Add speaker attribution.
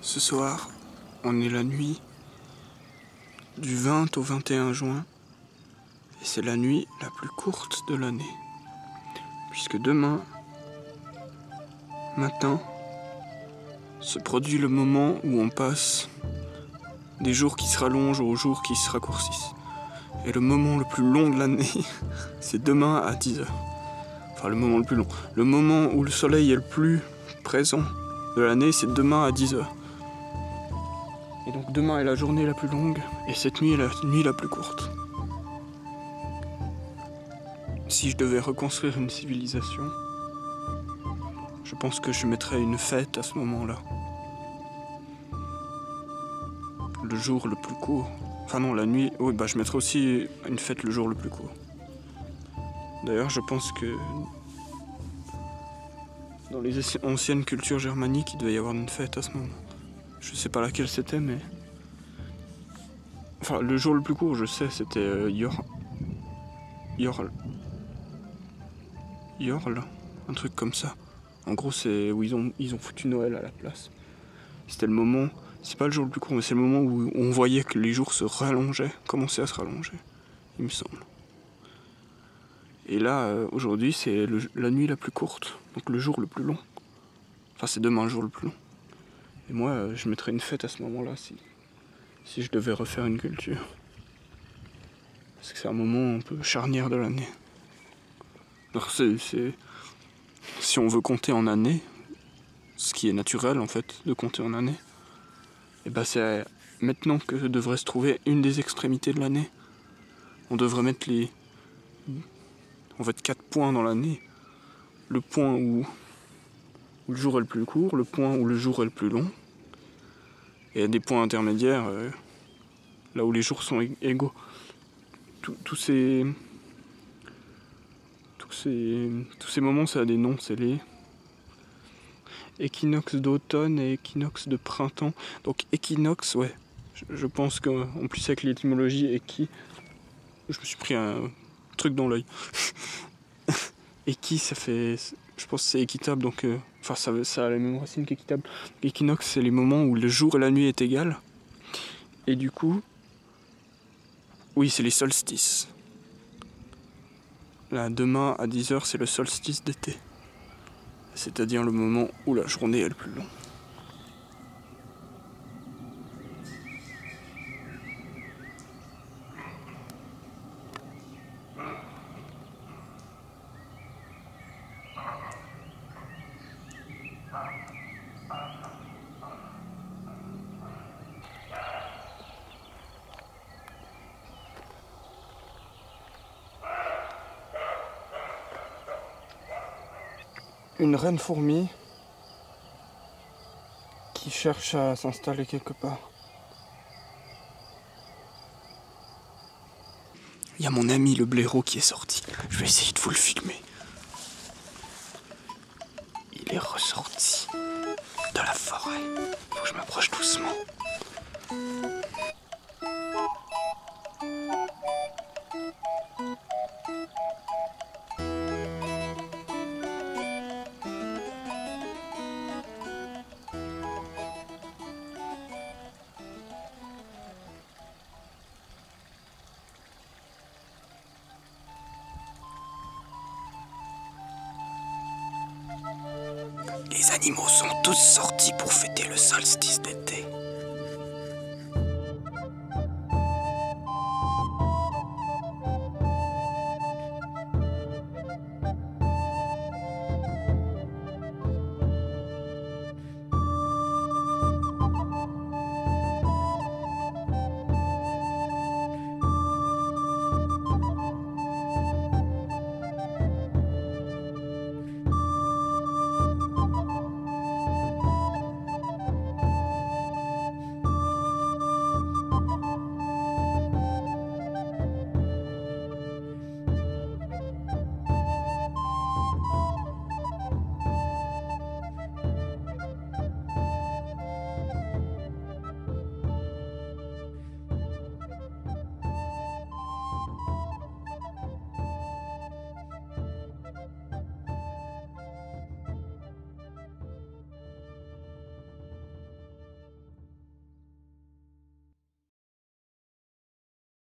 Speaker 1: Ce soir, on est la nuit du 20 au 21 juin et c'est la nuit la plus courte de l'année. Puisque demain matin se produit le moment où on passe des jours qui se rallongent aux jours qui se raccourcissent. Et le moment le plus long de l'année, c'est demain à 10h. Enfin, le moment le plus long. Le moment où le soleil est le plus présent de l'année, c'est demain à 10h. Et donc demain est la journée la plus longue, et cette nuit est la nuit la plus courte. Si je devais reconstruire une civilisation, je pense que je mettrais une fête à ce moment-là. Le jour le plus court. Enfin non, la nuit, oui, je mettrais aussi une fête le jour le plus court. D'ailleurs, je pense que dans les anciennes cultures germaniques, il devait y avoir une fête à ce moment. Je sais pas laquelle c'était, mais... Enfin, le jour le plus court, je sais, c'était Jorl, un truc comme ça. En gros, c'est où ils ont foutu Noël à la place. C'était le moment... C'est pas le jour le plus court, mais c'est le moment où on voyait que les jours se rallongeaient, commençaient à se rallonger, il me semble. Et là, aujourd'hui, c'est la nuit la plus courte, donc le jour le plus long. Enfin, c'est demain le jour le plus long. Et moi, je mettrais une fête à ce moment-là, si je devais refaire une culture. Parce que c'est un moment un peu charnière de l'année. Alors si on veut compter en années, ce qui est naturel en fait, de compter en années, et c'est maintenant que devrait se trouver une des extrémités de l'année. On devrait mettre en fait 4 points dans l'année. Le point où le jour est le plus court, le point où le jour est le plus long, et des points intermédiaires, là où les jours sont égaux. Tous ces moments, ça a des noms, c'est les équinoxe d'automne et équinoxe de printemps. Donc équinoxe, ouais, je pense qu'en plus avec l'étymologie équi, je me suis pris un truc dans l'œil. Équi, ça fait, je pense que c'est équitable, donc ça a la même racine qu'équitable. Équinoxe, c'est les moments où le jour et la nuit est égal. Et du coup, oui, c'est les solstices. Là, demain à 10h, c'est le solstice d'été. C'est-à-dire le moment où la journée est le plus longue. Une reine fourmi qui cherche à s'installer quelque part. Il y a mon ami le blaireau qui est sorti. Je vais essayer de vous le filmer. Il est ressorti de la forêt. Faut que je m'approche doucement. Les animaux sont tous sortis pour fêter le solstice d'été.